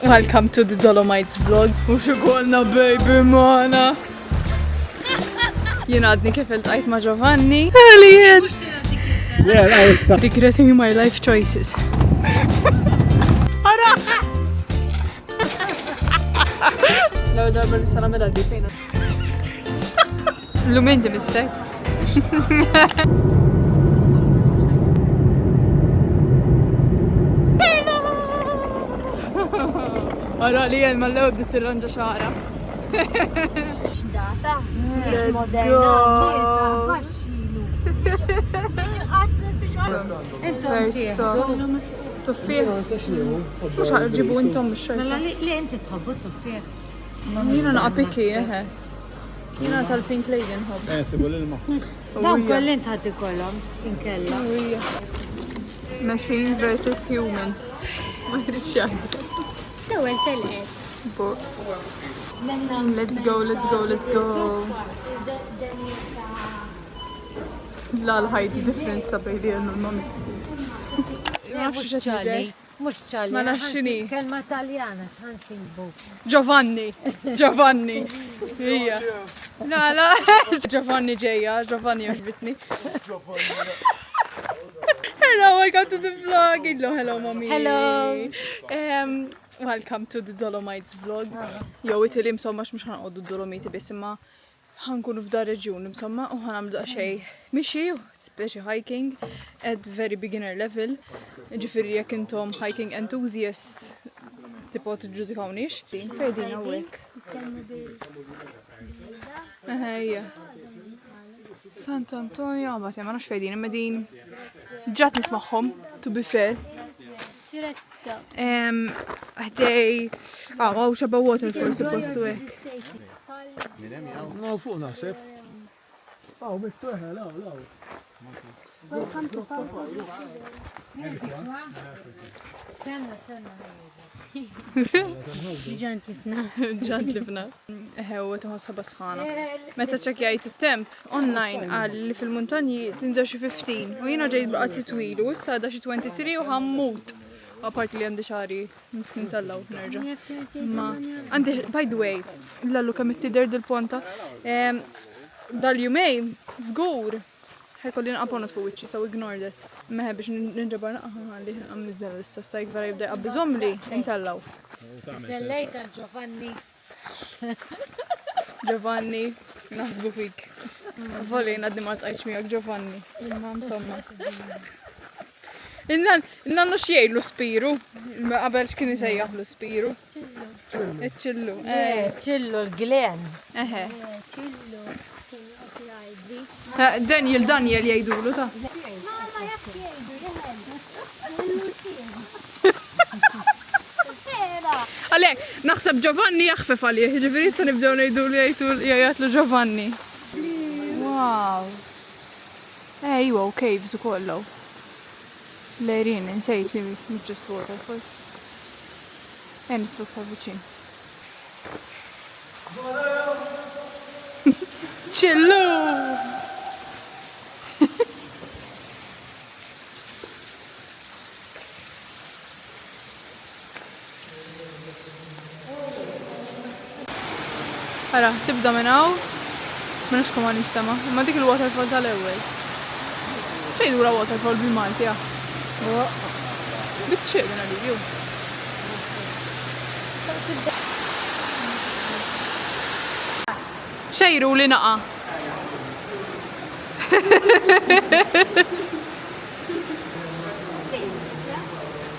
Welcome to the Dolomites vlog. Mux ukollna baby mana. Jien għadni kif il-tqajt ma' Giovanni. Għalijiet! Regretting my life choices. Ara! Law darba li sana mela di fejna. L-lumenti mistek. Ara li jel mal-lew bdiet tirranġa xara. Data, mhix moderna, kiesa, baxxilu. Biex iqassir biex First stop. Tuffieħ. Mux ġibu intom mux Mela li inti tħobbu tuffieħ. Jina naqa piki, eħe. Jina tal-Pink Lady nħobb. Dawn kollin tħaddi kollhom inkella. Machine versus human. Ma jridx jgħid. Dewel telqet. Let's go, let's go, let's go. La l-ħajti difference ta' bejli għannu l-mami. Mux ċali. Ma nafx x'inhi. Kelma taljana x'ħan singbu. Giovanni. Hija. La. Giovanni ġejja, Giovanni joġbitni. Hello, welcome to the vlog. Hello, mommy. Hello. Welcome to the Dolomites vlog. Jow it-li msomma mux ħanqoddu d-Dolomiti bis imma ħankunu f'dar reġjun insomma u ħanamlu xej mixi speċi hiking at very beginner level. Ġifieri jekk intom hiking enthusiasts tipo tiġġudikawniex. Fejdin hawnhekk. Ejja. Sant'Antonio, ma nafx fejdin imma din ġat nismagħhom to be fair. Għahdej, għaw xabba waterfall suppostu hekk. No, fuq naħseb. Aw, mittuħa, law. Ġant lifna. Eħew, tuħosħa basħana. Meta ċekjajt il-temp online għal li fil-muntanji tinżel xi 15 u jiena ġejt baqgħet twil u issa da xi 23 u ħammut. Apart li għandi xari nisnin tallaw nerġa. Ma għandi, by the way, l-allu kam it-tider dil-ponta. Dal-jumej, zgur. Ħajkolli naqaponot fuq wiċċi, so ignore that. Meħe biex ninġabar naqqa li għam nizzel l-istess sajk vera jibda għabbizom li intallaw. Sellejta Giovanni. Giovanni, naħsbu fik. Voli għaddi ma tqajċ miegħek Giovanni. Imma msomma. Innannu xiej l-spiru, qabel x'kien isejjaħ l-spiru. Iċ-ċillu. ċillu l-glen. Eħe. Daniel jgħidulu ta'. Mama jaf jgħidu, Għalek, naħseb Giovanni jaħfef għalih, ġifiri issa nibdew ngħidulu jgħidlu Giovanni. Wow. Ejwa, u caves ukoll. Lejrin, insejt li mhux just waterfalls. Nifluk ta' viċin. Ċillu! Ara, tibda minn hawn. Ma nafx kemm nistema', imma dik il-waterfall tal-ewwel. X'għidura waterfall bil-Malti ah? Bitċedin għalli, ju. Xejru li naqa.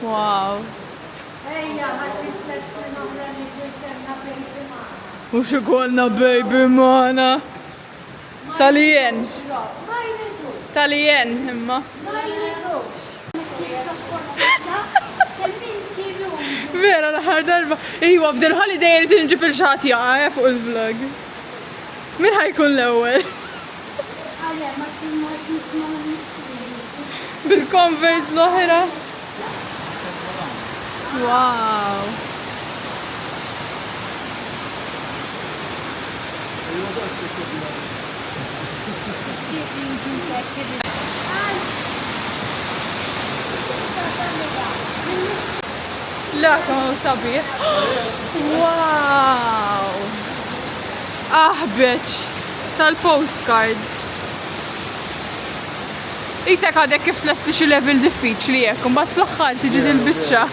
Wow. Mux ukollna baby mana. Talien imma. Vera l-ħar darba. Iwa, b'dil holiday li tinġib il-ġati għaja fuq il-vlog. Min ħajkun l-ewwel? Bil-Converse l-oħra. Wow. لا كمان صبيح. واو بيتش tal-post cards. Isek għadek kif tlesti xi level diffiċli jekk, mbagħad fl-aħħar tiġi dil-biċċa.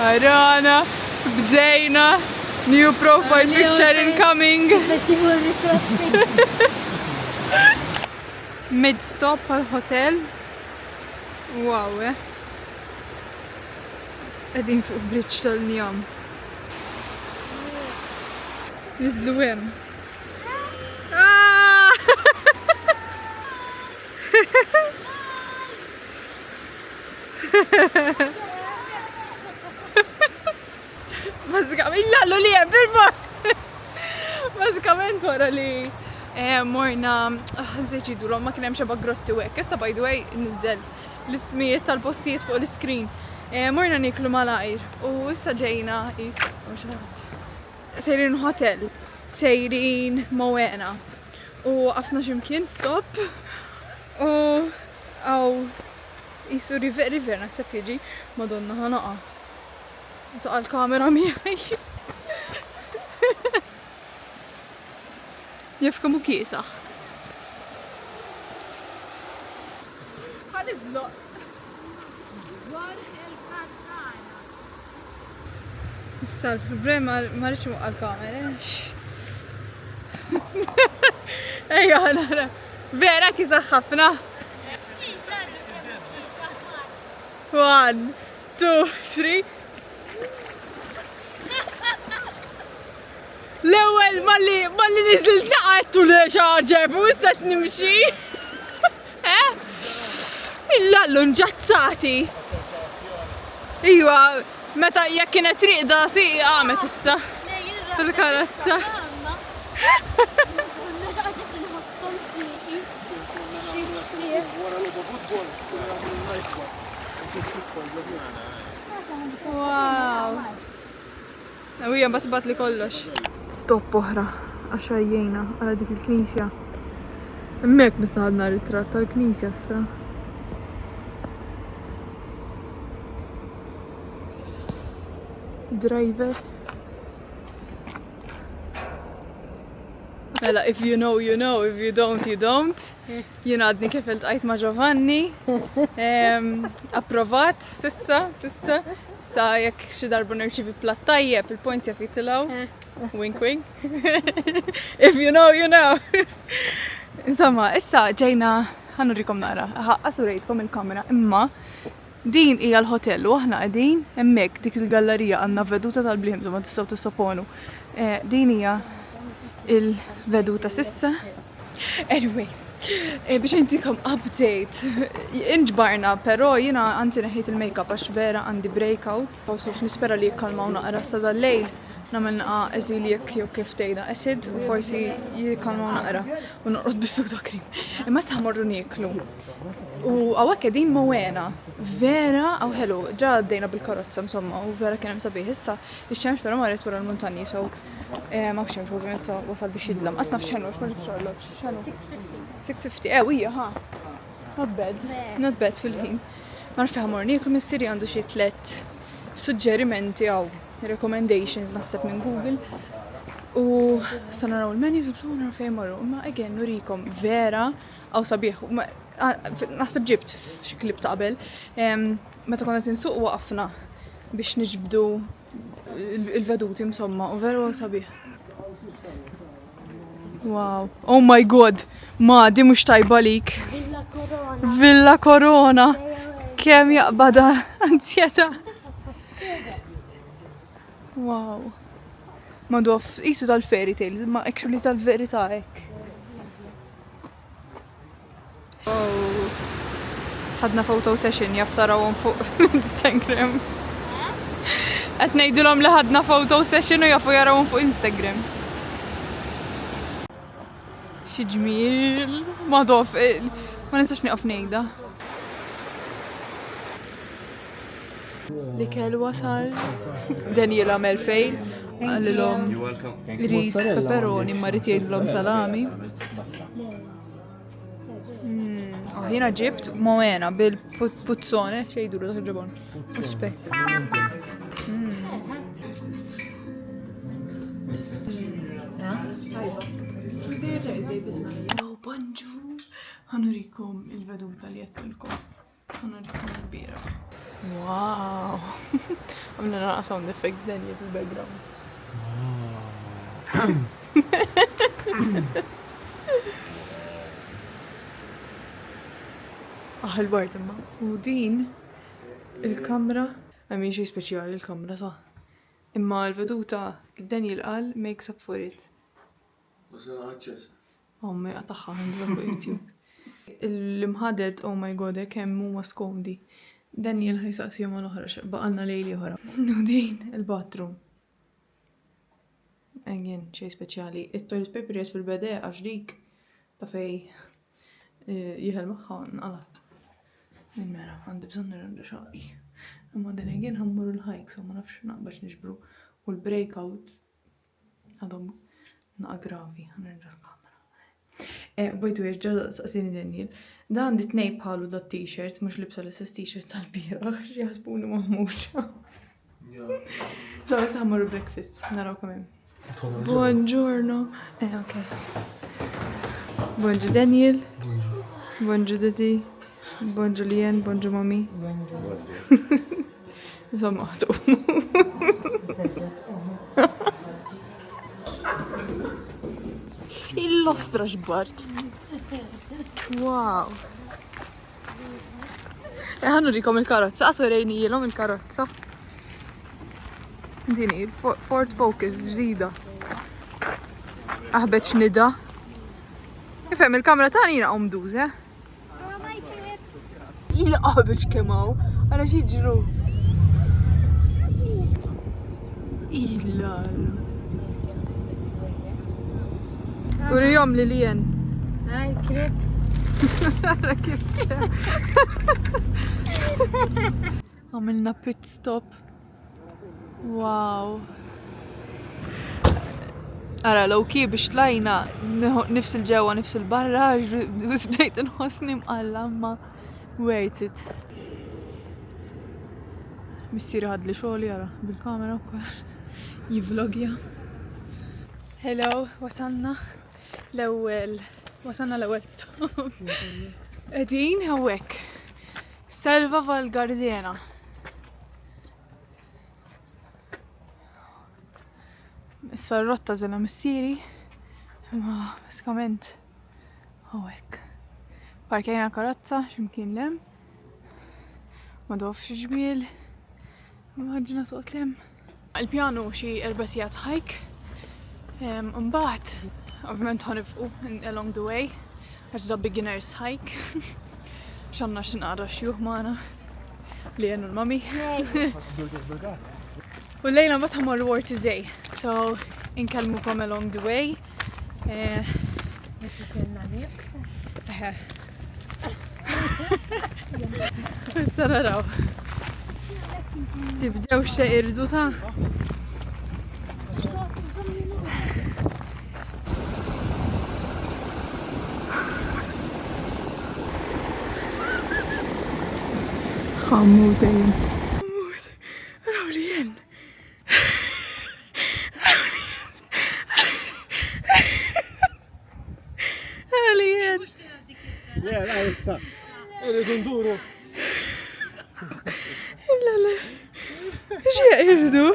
Arana, bdejna, new profile picture incoming. Mid-stop għal-hotel. Wow, Qegħdin fuq bridge tal-Njam. Nizlu hemm. Bażikament lallu li hemm bil-mar. Bażikament wara li morna nżeġidulhom ma kien hemm xeba grotti hekk. Issa by the way niżel l-ismijiet tal-postijiet fuq l-iskrin. Morna niklu malajr u issa ġejna sejrin hotel, sejrin Mowena u għafna ximkien stop u għaw jisu river naħseb jiġi Madonna ħanaqa. Taqa l-kamera miħaj. Jafkamu kiesaħ. Għalizlo. Issa l-problema marriċ muqqa l-kamera. Ejja, nara. Vera kiesaħ ħafna. 1, 2, 3. L-ewwel malli niżilt naqgħedtu li xaġeb u issa nimxi. Il-lallu nġazzati. Iwa, meta jekk kienet riqda si għamet issa. Fil-karozza. Wow. Nawija bat li kollox. Stop oħra, għaxajjena għala dik il-knisja. Mek misnaħadna ritratt tal-knisja sta. Driver. Mela, if you know, you know, if you don't, you don't. Jien għadni kif il-tqajt ma' Giovanni. Approvat, sissa. Sa jekk xi darba nirċivi plat tajjeb, il-points jaf jitilaw. Wink wink. If you know, you know. Insomma, issa ġejna ħanurikom nara. Għasurejtkom il-kamera, imma din hija l-hotel u aħna qegħdin hemmhekk dik il-gallerija għandna veduta tal-bliħem ma tistgħu tissoponu. Din hija il-veduta sissa. Anyways, biex intikom update, inġbarna, pero jina għanti neħiet il-makeup għax vera għandi breakout. Suf nispera li jikkalmaw naqra sa dal-lejl, namel naqa eżili jek jew kif tejda acid u forsi jikkalmaw naqra u noqrod bis-suda krim. Imma staħmorru nieklu. U għawak edin Mowena, vera għaw ħelu, ġa għaddejna bil-karozza insomma u vera kienem sabiħ. Issa, ix-ċemx pero marret wara l-montanji, so ma xemx ovvijament sa wasal biex jidlam. Asna f'xenu, xmarri b'xarloċ, xenu? 650, wija, ha. Not bad fil-ħin. Marfiħa morni, kum jissiri għandu xie 3 suġġerimenti għaw recommendations naħseb minn Google. U sanaraw il-menus u b'saw naraw fejn marru. Ma again, nurikom vera għaw sabiħ. Naħseb ġibt f'xi klip ta' qabel. Meta konna tinsuq waqafna biex niġbdu il-veduti insomma u vera għaw sabiħ. Wow. Oh my god. Ma, di mux tajba lik. Villa Corona. Kem jaqbada ansjeta. Wow. Ma dof, isu tal-fairy tales, ma actually tal-verita ek. Oh. ħadna photo session jaftarawhom fuq Instagram. Qed ngħidilhom li ħadna photo session u jafu jarawhom fuq Instagram. Xi ġmiel, ma dof, ma nistax nieqaf ngħidha. Li kell wasal, Daniela Merfejl, għallilhom rrid pepperoni ma rrid jgħidulhom salami. Jena ġibt Moena bil-puzzone, xejduru dak il-ġabon. Uspek. Oh, bonġu! Ħanurikom il-veduta li jettilkom. Ħanurikom il-bira. Wow! Għamna naqa sound effects denja fil-background. Il-bart imma. U din il-kamra, għamin xej speċjali il-kamra sa. Imma l-veduta Daniel qal makes up for it. Oh my għataxa għandu fuq YouTube. Il-mħadet, oh my god, kemm huma skomdi. Daniel ħajsaqsi jom l-oħra, baqalna lejli oħra. U din il-bathroom. Again, xej speċjali. Il-toilet paper jes fil-bede għax dik ta' fej jihel maħħa nqalat. Mera, għandi bżon nirranda xaqi. Imma din again ħammuru l-hike, so ma nafx naqbax nixbru. U l-breakouts għadhom naqa gravi, għanirġa l-kamera. Bajtu jiex ġa saqsini Daniel. Da għandi tnej bħalu da t-t-shirt, mux libsa l-istess t-shirt tal-biraħ, xieħasbuni maħmuċa. So, jessa ħammuru breakfast, naraw kamem. Buongiorno. Ok. Buongiorno Daniel. Buongiorno Didi. Buongiorno Lien, buongiorno Mami. Insomma, għatu. Il-lostra ġbart. Wow. Ħannu rikom il-karozza, għasverejni jilom il-karozza. Dini, Ford Focus ġdida. Aħbeċ nida. Ifem, il-kamera tani jina omduż, Il-qabeċ kemaw, għara xieġru. Urijom li lijen. Hi, Crips. Għara kif għamilna pit stop. Wow. Għara, law ki biex tlajna nifs il-ġewa, nifs il-barra, bdejt nħosni mqalla ma wait it. Missiri ħadli xogħli għara bil-kamera wkoll jivlogja. Hello, wasalna l-ewwel stop. Qegħdin hawnhekk. Selva Valgardena. Issa r-rotta zela missieri, ma baskament hawnhekk. Parkejna karozza x'imkien lem. Ma dofx ġmiel. Ma ħaġġina suq lem. Il-pjanu xi 4 sigħat hike. Mbagħad ovvjament ħanifqu along the way għax da beginners hike. X'għandna x'inqara xjuħ magħna li għenu l-mami. U l-lejla ma tħamur Wortizej, so inkellmukom along the way. Issa naraw. Tibdew xeqirdu ta' Xamud dejjem. Xamud, raw li jen. لا لسه irridu nduru. لا xi irridu?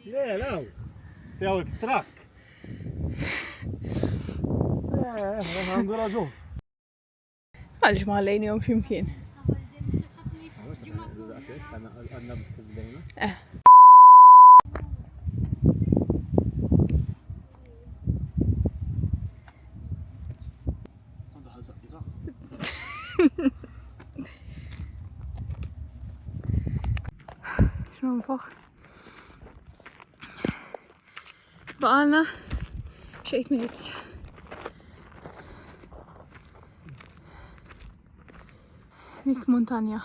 لا فيها التراك. għandu raġun. Għalix ma għallejni jom ximkien. Xmanfoħ. Baqalna xi 8 minutes. Dik montanja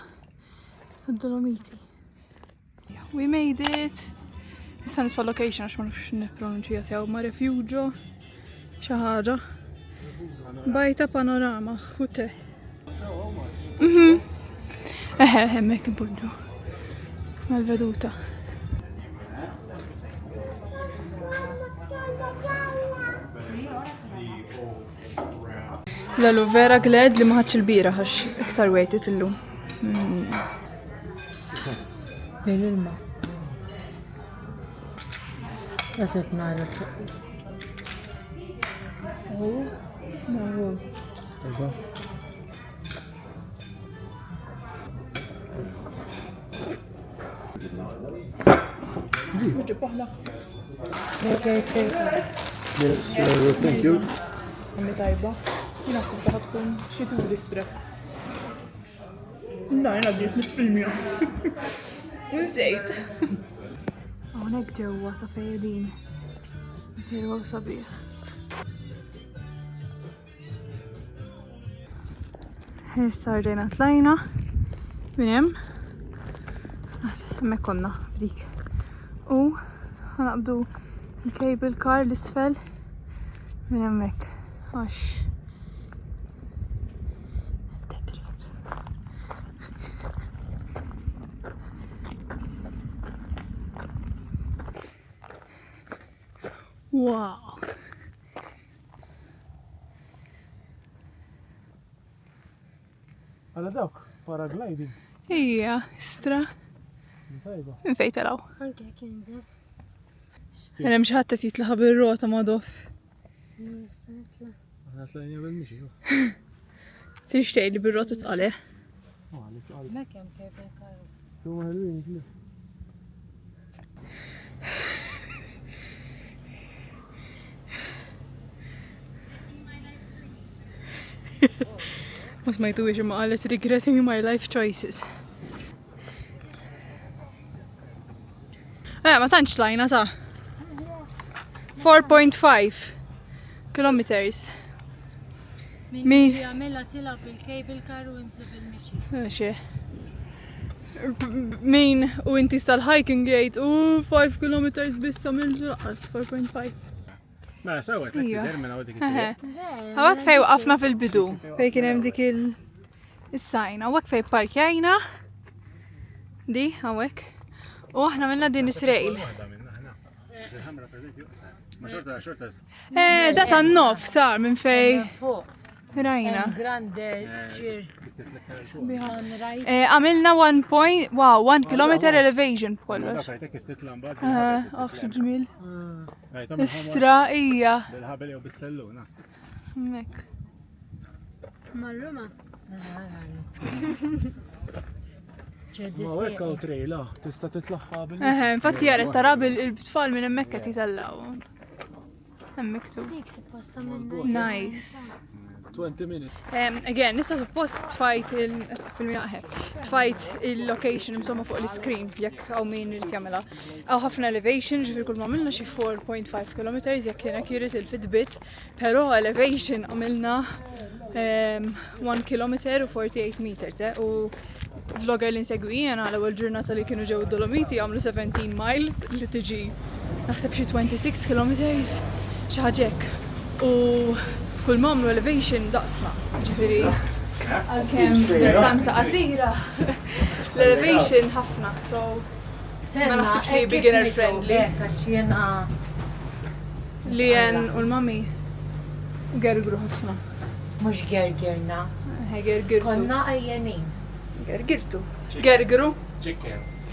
tad-Dolomiti. We made it! Issa nitfa' location għax ma nafx nippronunċija sew ma refugio xi ħaġa. Bajta panorama, ħute. Hemmhekk impoġġu. Mal-veduta. Lalu vera gled li ma ħadx il-bira għax iktar wejtit illum. Din ilma. Għaset nara Yes, thank you. Għammi tajba. Naħseb taħat tkun xi turistra. Jena ġiet nifilmja. Unsejt. Hawnhekk ġewwa ta' fejedin. Veru sabiħ. Issa rġejna tlajna minn hemm. Hemmhekk konna f'dik. U ħanaqbdu il-cable car l-isfel minn hemmhekk. Għax wow. Għala dawk, paragliding. Ija, istra. Tajba. Min fejn taraw? Anke kienżel. Hemm xi ħadd qed jitlaħ bir-rota ma' doff. Nitla. Għana tlajni bil-mixi. Tixtieq li bir-rota tqaleh. Ma kemm cable car. Tum ħelwin, kif. Ma smajtuwiex imma qalet regretting my life choices. Ma tantx tlajna ta' 4.5 kilometers. Min jagħmilha tilab il-cable car u insi bil-mixi. Mexi. Min u inti tal-hiking jgħid 5 kilometers bissa mill-ġurqas 4.5. Ma sawet, termina u dik Għawak fej waqafna fil-bidu. Fej kien hemm dik il-sajna. Għawak fej parkjajna. Di, għawek. U aħna minna din is-rejl. Da tan-nof sar minn fej. Rajna. Grande ġir. Għamilna 1 kilometer elevation b'kollox. Aħxu ġmil. Istra, ija. Bil-ħabel jew bis-selluna. Mek. Marruma. Ma wekka u trejla, tista' titlaħħa bil. Infatti jaret tara bil-tfal minn hemmhekk qed jitellaw. Hemm miktub. Dik supposta minn Nice. 20 minutes. Again, nista suppost tfajt il-location insomma fuq l-screen jekk hawn min irid jagħmilha. Hawn ħafna elevation, ġifier kull ma għamilna xi 4.5 kilometers jekk kien accurate il-Fitbit, però elevation għamilna 1 kilometer u 48 meters. U vlogger li nsegwi jiena l-ewwel ġurnata li kienu ġew id-Dolomiti għamlu 17 miles li tiġi naħseb xi 26 kilometers xi ħaġa hekk. U kull ma għamlu elevation daqsna, ġifieri għalkemm distanza qasira l-elevation ħafna, so ma naħsibx li beginner friendly. Li jen u l-mami gergru ħafna. Mhux gergerna. Gergirtu. Konna għajjenin. Gergirtu. Gergru. Chickens.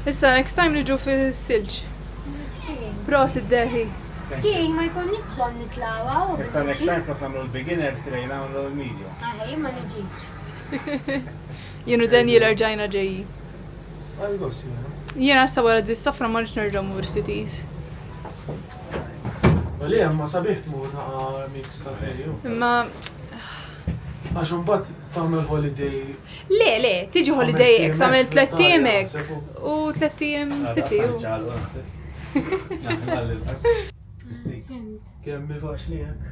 Issa next time niġu fis-silġ. Prosit deħi. Skiing ma jkunni bżonn nitlawa u Issa next time flok nagħmlu l-beginner tirejn nagħmlu l-medium. Aħej ma niġix. Jienu Daniel rġajna ġejji. Għallu sija. Jiena issa wara dis-safra ma rridx nerġa' mur cities. Għalli ma sabiħ tmur naqa mix ta' fejju. Imma Għax imbagħad tagħmel holiday. le, tiġi holiday hekk tagħmel 3 ijiem hekk u 3 ijiem city. Kemm mifax li hekk.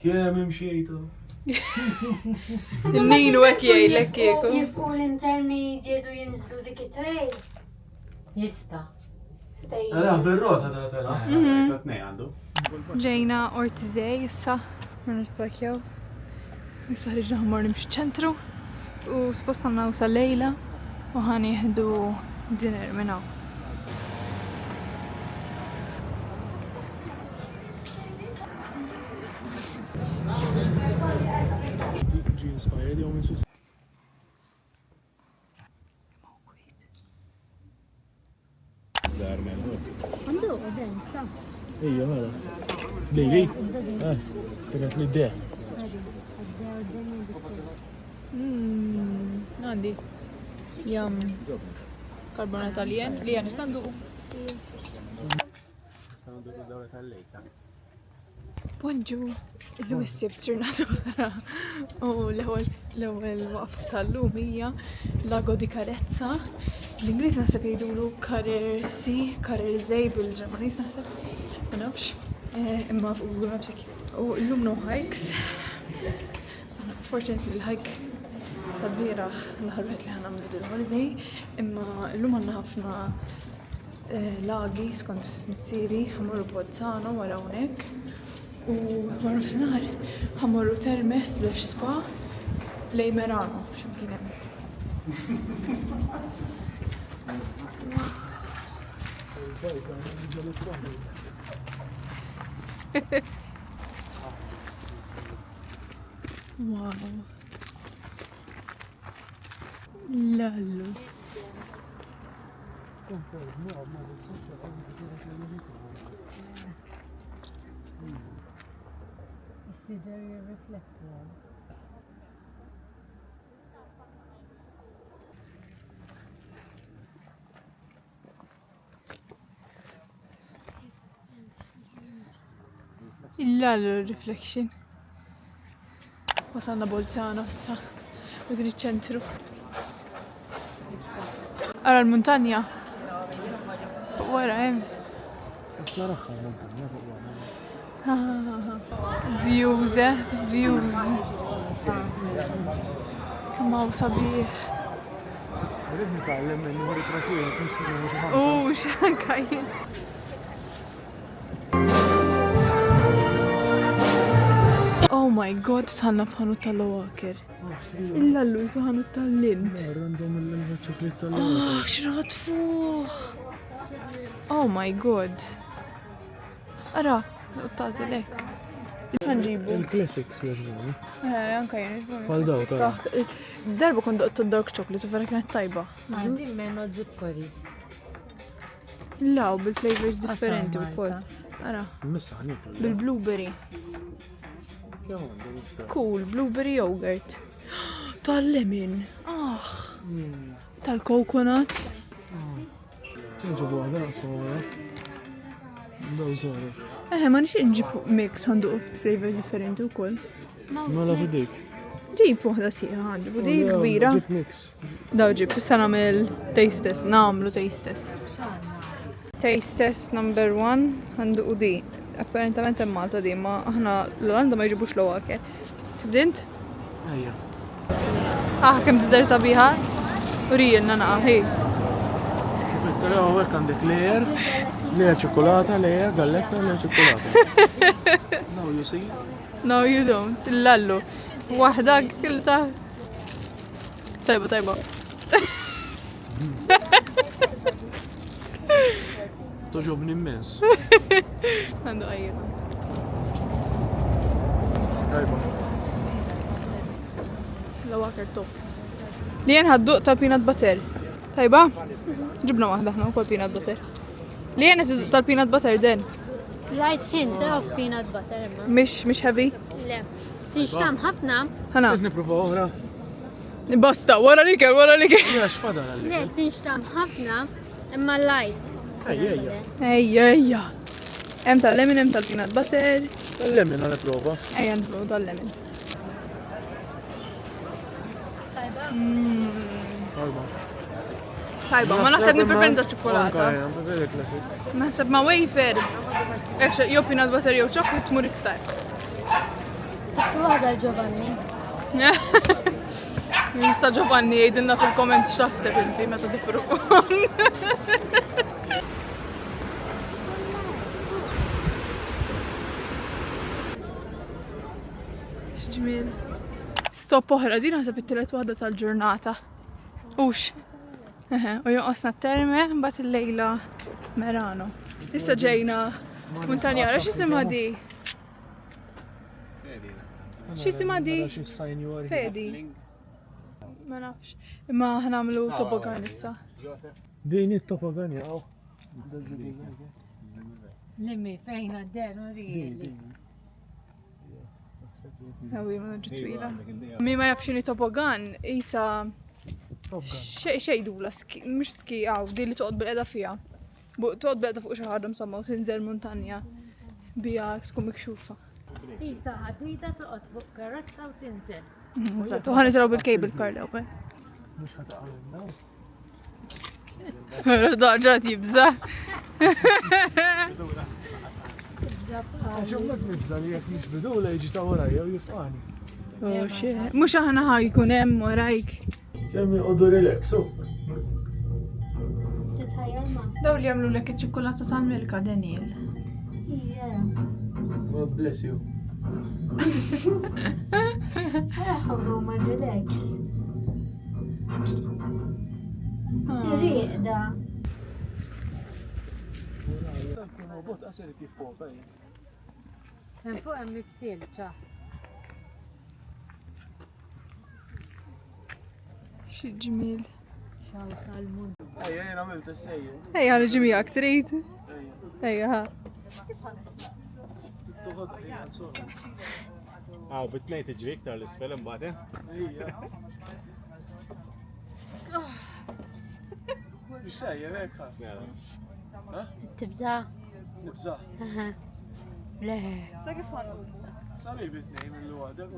Kemm imxiejta. Il-ninu hekk jgħidlek kieku. Jifqu l-interni ġiedu jinżlu dik it-trej. Jista. Għara, bil-rota ta' tela. Tatnej għandu. Ġejna Ortizej issa, ma nitparkjaw. Issa ħriġna ħmur nimxu ċentru u spostanna u sal-lejla u ħani jihdu dinner minnaw. Ġi inspired jew minn Swiss. Żgħar mela. Għandu, għadden, sta. Ija, mela. Lili? Tegat li d-de. Għandi. Jam. Karbonata li jen sandu. Standu d-dawra tal-lejka. Bonġu, il-wissib ġurnata oħra. U l-ewwel waqfa tal-lum hija Lago di Carezza. L-Ingliż naħseb jgħidulu Carer C, Carer Zej bil-Ġermaniż naħseb. Ma nafx. Imma fuq Google Maps hekk. U llum no hikes. Fortunately l-hike tal-bieraħ l-ħarret li ħanamlu dil-holiday. Imma llum għandna ħafna lagi skont missieri ħamorru Pozzano wara hawnhekk. U marru f'sinar, ħamorru Termes l-spa lej Merano, x'imkien hemm. Wow. Lallu. Consider your reflector. Il-lallu reflection. Wasalna Bolzano issa. U din iċ-ċentru. Ara l-muntanja. Wara hemm. Naraħħa l-montanja fuq wara. Views, views. Kemm hawn sabiħ. Rrid nitgħallem minn ritratujek mhux xi ħamsa. X'ankajjel. Oh my god, tħanna f'ħanut tal-Lowaker. Il-lallu ħanut tal-lint. Random il-ċoklit Oh, tal-Lowaker. xraħat fuq. Oh my god. Ara, uttati lek. Ħanġibu. Il-classics jaġbuni. Anka jen, Għal dawk, ara. Darba kon doqt dark chocolate u vera kienet tajba. Għandi meno zukkori. Law bil-flavors differenti u koll. Ara, Missa ħanikol. bil-blueberry. Kemm għandu nista. Cool, blueberry yogurt. Tal-lemon. Tal-coconut. Nġibu għadha naqsmu għara. Daw żgħar. Ma nixtieq nġib mix għandu flavors differenti u koll. Mela fidik. Ġib waħda siħa għandu, di kbira. Ġib mix. Daw ġib, tista namel taste test, namlu taste test. Taste test number 1 għandu u di. Apparentament hemm Malta di, ma aħna l-Olanda ma jġibux Lowaker. Bdint? Ejja. Kemm tidher sabiħa? Urijilna naqa, hej. Kif it-tara għawek għandek lejer ċokolata, lejer galletta, lejer ċokolata. Now you see? No you don't, il-lallu. Waħda kilta. Tajba. Toġobni immens. Għandu għajja. Tajba. Lowaker top. Li jen ħadduq ta' peanut butter. Tajba? Ġibna waħda ħna u kol peanut butter. Li jen tal-peanut butter den. Light hint of peanut butter imma. Mish heavy. Le. Tinxtam ħafna. Ħana. Qed nipprova oħra. Basta, wara li ker. Ja, x'fada għalli. Le, tinxtam ħafna imma light. Ejja. Ejja. Hemm tal-lemon, hemm tal-peanut butter. Lemmin għal prova. Ejja nflu tal-lemon. Tajba, ma naħseb nipreferi ta' ċokolata. Naħseb ma wafer. Ekxa, jew peanut butter jew chocolate tmur iktar. waħda Giovanni. Mista Giovanni jgħidilna fil-komment x'taħseb inti meta tippruq. Ġmiel. Stop oħra din naħseb it-tielet waħda tal-ġurnata. Ux. U jonqosna t-terme mbagħad il-lejla Merano. Issa ġejna Montanjara, x'isimha di? X'isimha di? Fedi. Ma nafx. Imma ħnamlu tobogan issa. Din it-topogan jaqgħu. Limmi fejn għadder urieli. Għawi ma ġitwila. Mi ma jafxini tobogan, isa xejdula, mux ski għaw, di li toqgħod bil-qeda fija. Toqgħod bil-qeda fuq xi ħaġa msamma u tinżel montanja bija tkun mikxufa. Isa ħadwida toqgħod fuq karozza u tinżel. U ħanitraw bil-cable car l-ewwel. Mhux ħataqgħu. Daġġat jibża. Għaxummek nibża li jek nixbidu la jġi ta' warajja u jifqani. Mux aħna ħajkun hemm warajk. Ġemmi għoddu relaxu. Titħajjar ma. Daw li jagħmlu lek iċ-ċokolata tal-milka Daniel. God bless you. Ħabru ma relax. Tiriqda. Robot qasir tiffoka. Hemm fuq hemm is-silġa. Xi ġmiel. Xaw tal-mund. Ejja, jena għamilt s-sejju. Ejja ħana ġimijak trid. Ejja ħa. Għaw, bitnejt iġri iktar l-isfel imbagħad. Ejja. Bixajja, rekka. Tibza. Nibza. Le. Sa kif ħanu? Sami bitnej mill għadek.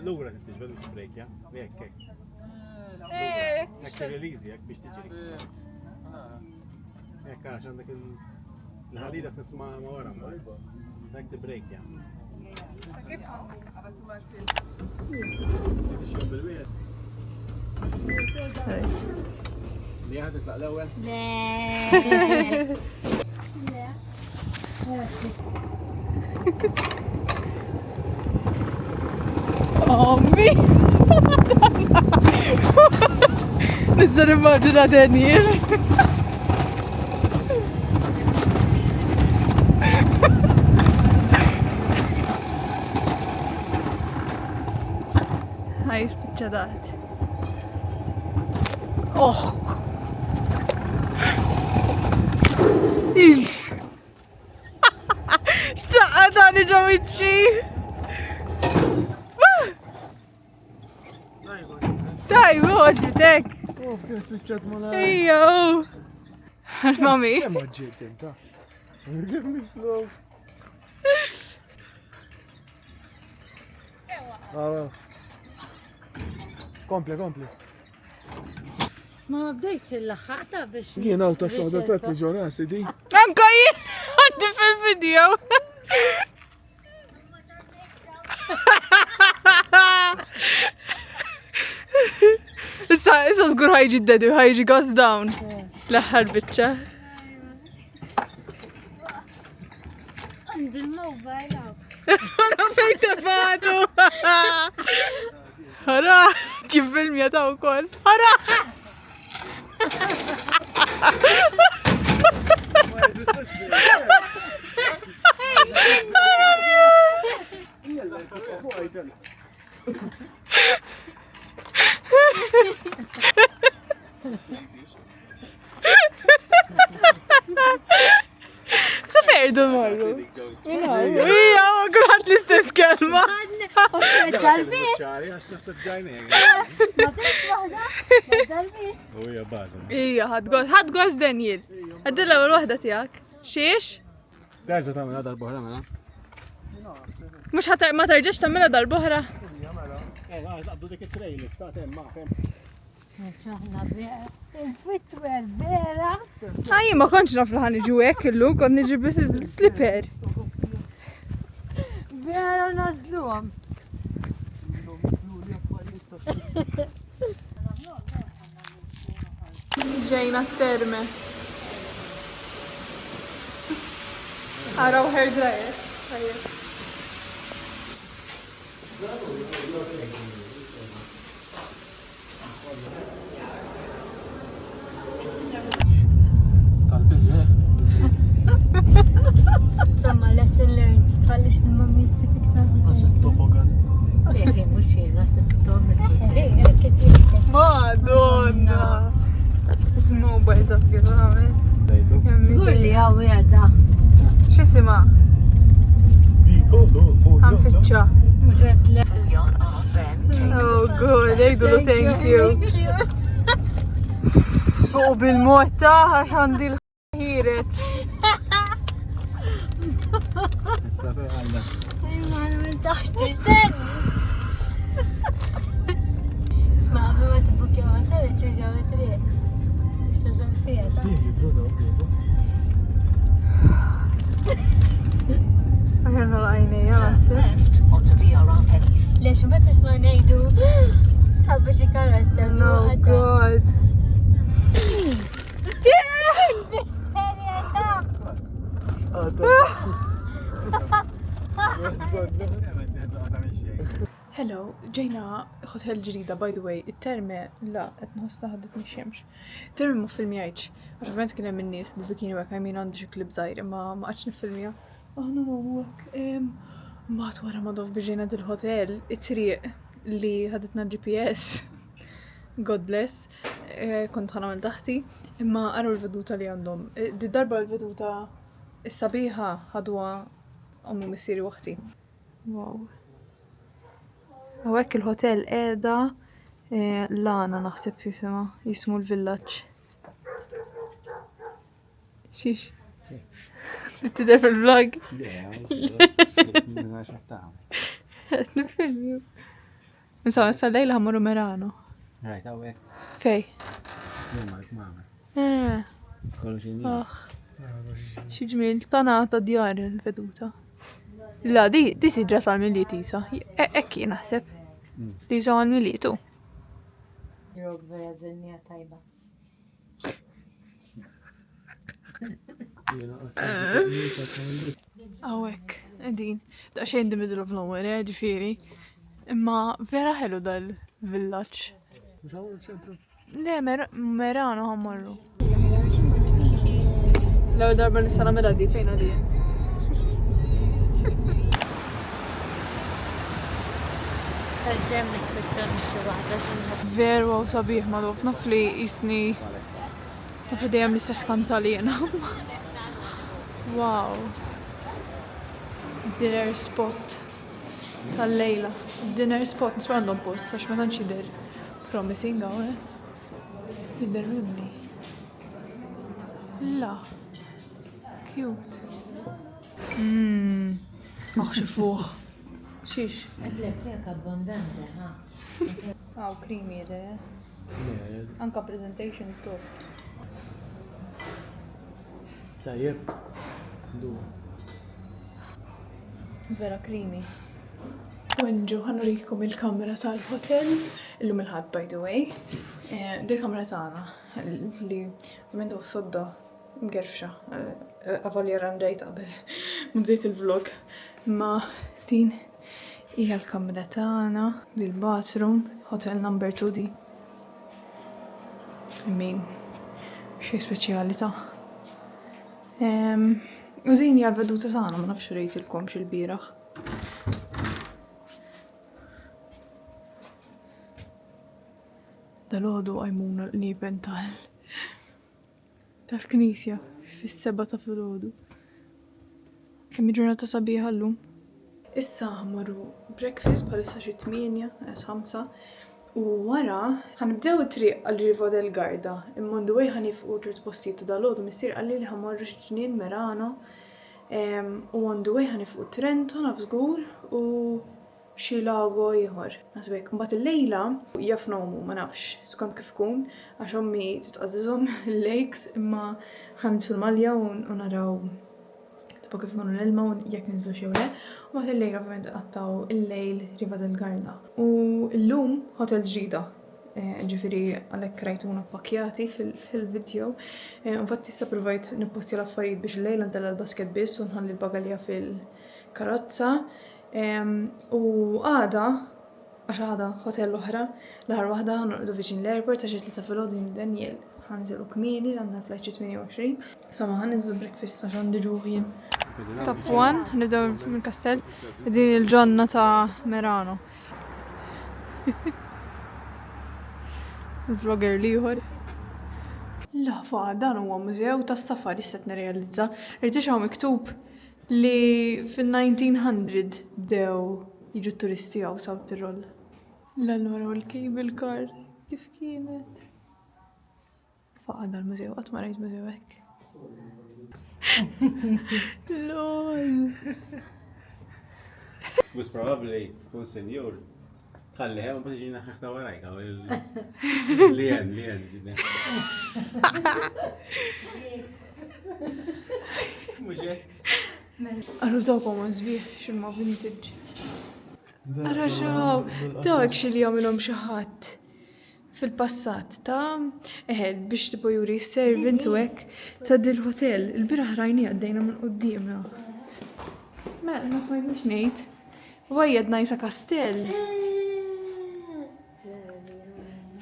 L-ura t-tiġbel biex break, ja? Jekk, jekk. Jekk release, jekk biex tiġri. Jekk għax għandek il-ħadida t-nisma ma wara, dak t-break, ja? Li għadet laq l-ewel? Le. Ommi! Nizzar immaġina Daniel. Ħaj spiċċadat. Oh! Xtaqqa tani ġawiċċi! Tajbu, ġbitek! Oh, kien spiċċat mala. Ejja, mami. Kemm ġiet inta? Kif mislu? Kompli. Ma bdejt il-laħħata biex. Jien għaw ta' xoħda pep li ġonasi di. Anka jien għaddi fil-video. Issa zgur ħajġi d-dedu, ħajġi goes down. L-aħħar biċċa. Għandi l-mobile għaw. Għana fejn tefatu. Ħara, ġib film jataw kol. Ħara! Saferdu marru. Ija, kulħadd l-istess kelma. Dalbit. ċari għax naħseb ġajni. Ma fiex waħda. Dalbit. U hija baża. Ija, ħad gost Daniel. Għaddil l-ewwel waħda tiegħek. Xiex? Terġa' tagħmel għadar boħra mela. Mhux ma terġax tagħmilha darb'oħra. Għabdu dik it-trejl, issa hemm ma' Aħna vera. Il-fitt vera. Ħajja ma kontx naf li ħan iġu hekk illum, kont niġi biss il-slipper. Vera nażluhom. Ġejna t-terme. Araw hair dryer. Tal-biże. Insomma, lesson learned. Tħallix il-mammi jissib iktar. Għaset topogan. Mux jena, s-sibtom. Madonna! No, bajta firramen. Zgur li għaw jgħadda. X'isima? Biko, Ħanfittxa. Mġet le. Oh good, ejdu thank you. Fuq bil-mod għax għandi l-ħiret. Sma, għabba ma t-bukja għata li ċerga għatri. Xtazan fija, ta' Għarna l-għajni, għan. Lex ma tisma nejdu. Għabba xie karotza. No god. Hello, ġejna hotel ġdida, by the way, it-terme, la, qed nħossna ħadet mix-xemx. Terme ma filmjajċ, għax ovvjament kien hemm in-nies bil-bikini għek għajmin għandu xi klib żgħir, ma qatx nifilmja. Aħna għek, mbagħad wara ma dof biġejna dil-hotel, it-triq li ħadetna GPS. God bless, kont ħanamel taħti, imma għaru l-veduta li għandhom. Di darba l-veduta is-sabiħa ħadwa ommu missieri waħti. Wow. Għawek il-hotel edha Lana naħseb jismu l-villaġġ. Xiex? Tidher fil-vlog? Nifilju. Nisa, nisa lejla ħammurru Merano. Rajt, għawek. Fej? Jumma, jumma. Kollu Xieġmil, tanata djar il-veduta. La, di siġra tal-miliet jisa. Ekki naħseb. Di ġa għal-milietu. Drog vera zinja tajba. Għawek, edin. Da xejn di middle of nowhere, ġifiri. Imma vera ħelu dal-villaġġ. Le, Merano ħammarru. L-għu darba nistana mela di fejn għalija. Għal-ġem nispiċċan xi waħda xi Veru għaw sabiħ ma dof nafli jisni nafli dejjem l-istess kantalina. Wow. Dinner spot tal-lejla. Dinner spot niswa għandhom post għax ma tantx jidher promising għaw, jidher mibni. La. Cute. Maħxi fuq. Xiex? Għazlek tijak abbondanti, ha? Għaw, creamy jede. Anka presentation top. Tajjeb. Vera creamy. Wenġu, ħanurikom il-kamera tal-hotel. Illum il-ħad, by the way. Di kamera tagħna li ovvjament u sodda mgerfxa. Avalja randajt qabel mbdejt il-vlog. Ma din hija l-kamra tagħna, di l-bathroom, hotel number 2 di. Min xi speċjalità. U din hija l-veduta tagħna, ma nafx rejtilkom x'il-bieraħ. Dal-għodu għajmuna l-nipen tal-knisja fis-7 ta' filgħodu. Kemm ġurnata sabiħa llum. Issa ħammarru breakfast bħalissa xi 8, u wara ħanibdew it-triq għal Riva del Garda. Imma on the way ħanifqu ġurt postijiet u dal-għodu missier qalli li ħammarru x'ġnien Merano. U on the way ħanifqu Trento naf żgur u xi lago ieħor. Nasbek, mbagħad il-lejla jafnomu ma nafx skont kif ikun għax ommi titqażżhom il-lakes imma ħanbsu l-malja u naraw tipo kif ikunu l-ilma u jekk ninżlu jew le. U mbagħad il-lejla ovvjament qattaw il-lejl Riva del Garda. U llum hotel ġdida. Ġifiri għalhekk rajtuna pakkjati fil-video. Infatti issa provajt nippostja l-affarijiet biex il-lejla ntella l-basket biss u nħalli l-bagalja fil-karozza. U għada, għax għada hotel l-oħra, l-ħar waħda ħanqoqdu viċin l-airport għax tlieta filgħodu Daniel ħanżilu kmieni għandna flight 28. Insomma ħanniżlu breakfast għax għandi ġuħ. Step 1, nibdew mill-kastell. Din il-ġonna ta' Merano. Il-vlogger liħor. La fa, dan huwa mużew ta' safari set nirrealizza. Rridix hawn miktub li fil-1900 bdew jiġu turisti għaw South Tirol. L-allura l-cable car kif kienet. Fa' dan il-mużew, qatt ma rajt mużew hekk. Lol. Most probably kun senjur. Ħalliha u bħiġi naħħa warajka. Lien ġidna. Mhux Għarru dawkom għazbieħ ximma vintage. Għarra xaw, dawk xili għamilom xaħat fil-passat ta' biex tipo juri servant u hekk ta' dil-hotel. Il-biraħ rajni għaddejna minn qoddimna. Ma smajtniex ngħid. Wajjed najsa kastell.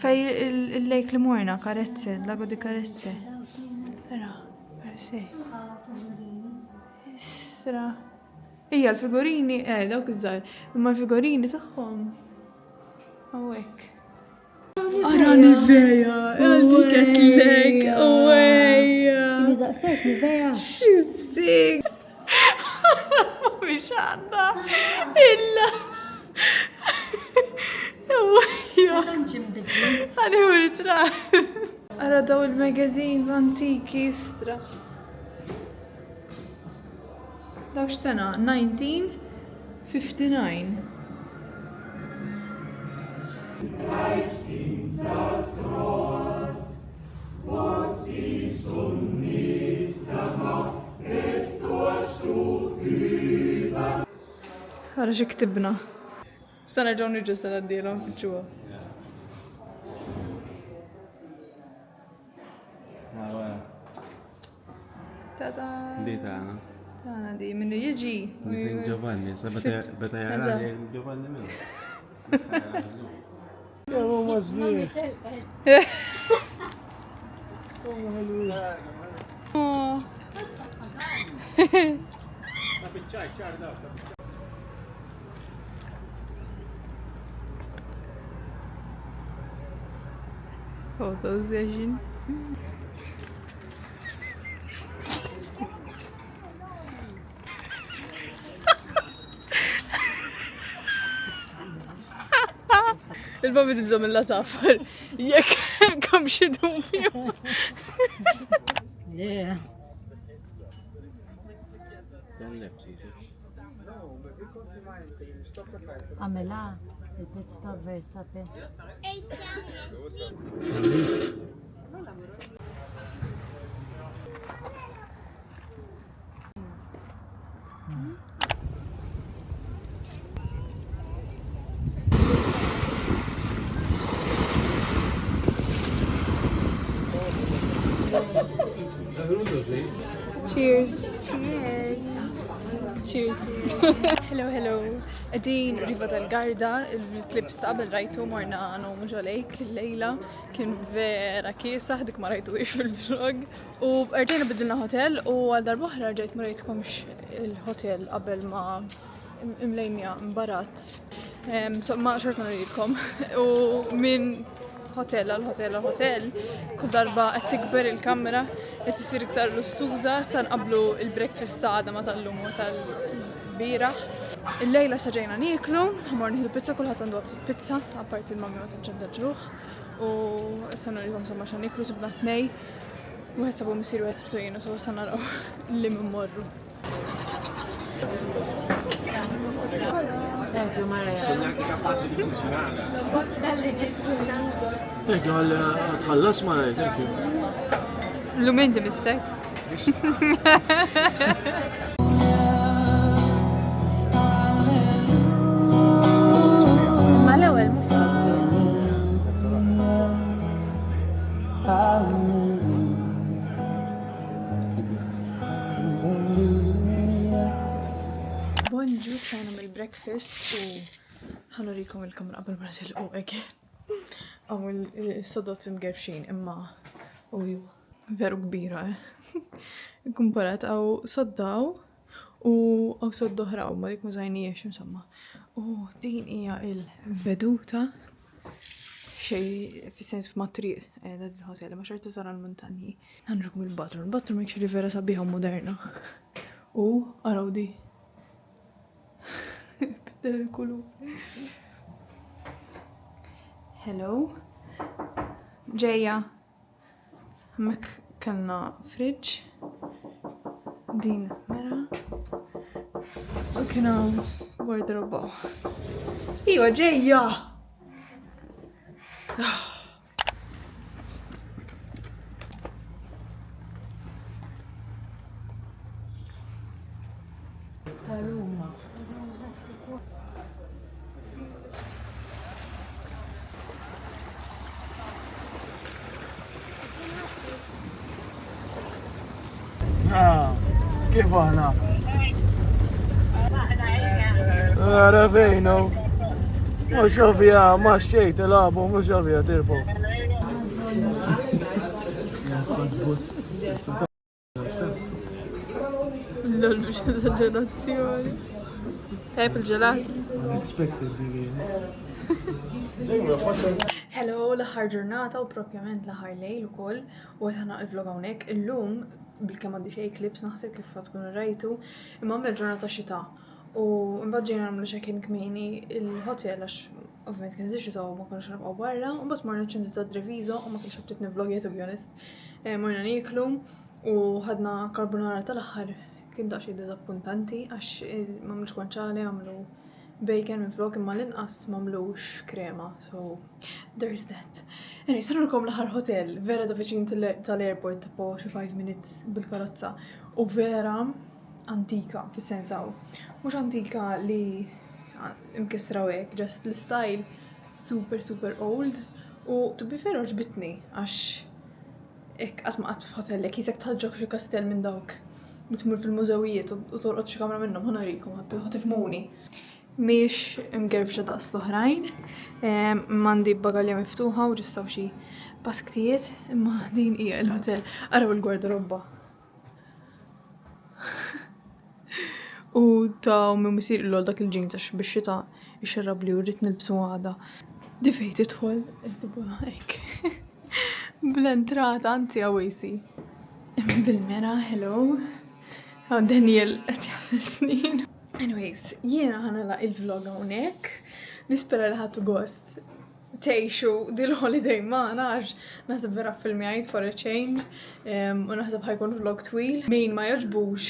Fej il-lejk li morna, Karezze, lago di Karezze. Era, Karezze. Isra. Ija l-figurini, dawk iż-żar, imma l-figurini tagħhom. Hawnhekk. Ara Nivea, dik lek, awejja. Li daqsek Nivea. X'issik. Mhix għandha illa. Għani uritra. Għara daw il-magazines antiki istra. Daw x'sena? 1959. Għara xie ktibna. Stana ġaw nġu sena d-dilom fil-ġuwa. Tada! Di tagħna. Tana di, minnu jieġi. Nising Giovanni, sa beta jara Giovanni minnu. Jamu mażbieħ. Photos session. Il-babi tibżom il-lasafar. Jek kam xi dubju. Le. Għamela, il-pit stop Versace. Cheers. Cheers. Cheers. Hello, hello. Għedin Riva del Garda, il-klips ta' qabel rajtu morna għanu muġalejk il-lejla, kien vera kiesa, dik ma rajtu ix fil-vlog. U rġajna bidilna hotel u għal darbohra rġajt ma rajtkomx il-hotel qabel ma imlejnja mbarat. Ma xortna rridkom. U minn hotel għal hotel għal hotel, kull darba qed tikber il-kamera, qed isir iktar lussuża, sa nqablu il-breakfast ta' għada ma tal-lum u tal-bieraħ. Il-lejla saġejna niklu, għamor nieħdu pizza, kulħadd għandu għabtit pizza, apparti il-mammi ma tinċedda ġruħ. U sannu rridhom somma xan niklu sibna tnej, u għed sabu misiru għed sibtu jienu, so sanna raw li mimmorru. Thank you, Maria. Sono anche capace di cucinare. Dalle ġettuna. Thank you, tħallas ma lej, thank you. L-lumenti missek. Ma l-ewwel mhux Bonġu ċajna mill-breakfast u ħanurikom il-kamra qabel ma nitilqu hekk. Għaw il-sodot imgerfxin imma u veru kbira. Kumparat għaw soddaw u għaw soddoħraw ma dik mużajniex insomma. U din hija il-veduta xej fis-sens f'Matriq da il-hotel ma xorta zara l-montanji. Għanrukum il-bathroom. Il-bathroom actually vera sabiħa moderna. U għaraw di. Biddel il-kulur. Hello. Ġeja. Mek kellna fridge. Din mera. U kiena wardroba. Iwa ġeja! Taluma. Kif għana? Għara fejno. Mux ovvija, ma xċejt il-abu, mux ovvija tirbu. Lol, biex esagerazzjoni. Tajb il-ġelat. Unexpected digin. Hello, l-ħar ġurnata u propjament l-ħar lejl u koll u għetħana il-vlog għonek. Illum, bil-kem għaddi xej klips naħseb kif tkunu rajtu, imma għamla ġurnata xita. U mbagħad ġejna nagħmlu check-in kmieni il-hotel għax ovvjament kien xita u ma konniex nibqgħu barra, u mbagħad morna ċentru ta' Treviso u ma kienx ħabtit nivlogja to be honest. Morna nieklu u ħadna carbonara tal-aħħar kien daqsxejn diżappuntanti għax m'għamlux guanciale għamlu bacon minn flok imma l-inqas m'għamlux krema, so there's that. Anyway, sarulkom l-aħħar hotel, vera da viċin tal-airport tipo xi 5 minutes bil-karozza u vera antika fis-sensaw. Mhux antika li imkissraw hekk, just l-style super old u to be fair oġbitni għax hekk qatt ma qatt f'hotel hekk jisek tħaġġok xi kastell minn dawk li tmur fil-mużewijiet u torqod xi kamra minnhom ħanarikom ħatifmuni. Miex imgerfxa daqs l-oħrajn, m'għandi bagalja miftuħa u ġistaw xi basktijiet, imma din hija l-hotel. Araw il-gwarderobba. U ta' minn misir il-lol dak il-ġins għax biex xita ixerrab li u rrit nilbsu għada. Di fejt idħol, id-dibba hekk. Bl-entrata, anzi għawisi. Bil-mera, hello. Daniel, għatjaħsel snin. Anyways, jiena ħanala il-vlog hawnhekk. Nispera li ħattu gost tgħixu dil-holiday magħna għax naħseb vera filmjajt for a change u naħseb ħajkun vlog twil. Min ma jogħġbux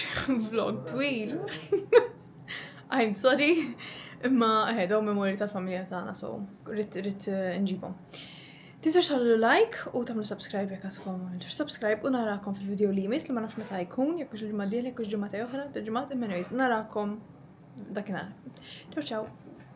vlog twil. I'm sorry, imma dawn memori tal-familja tagħna so rrid nġibhom. Tiżgħux tagħmlu like u tagħmlu subscribe jekk għadkom ma għamiltux subscribe u narakom fil-video li jmiss li ma nafx meta jkun jekk hux il-ġimgħa dieħla jekk hux ġimgħa oħra, ġimgħat imma narakom dakinhar. Ciao ciao.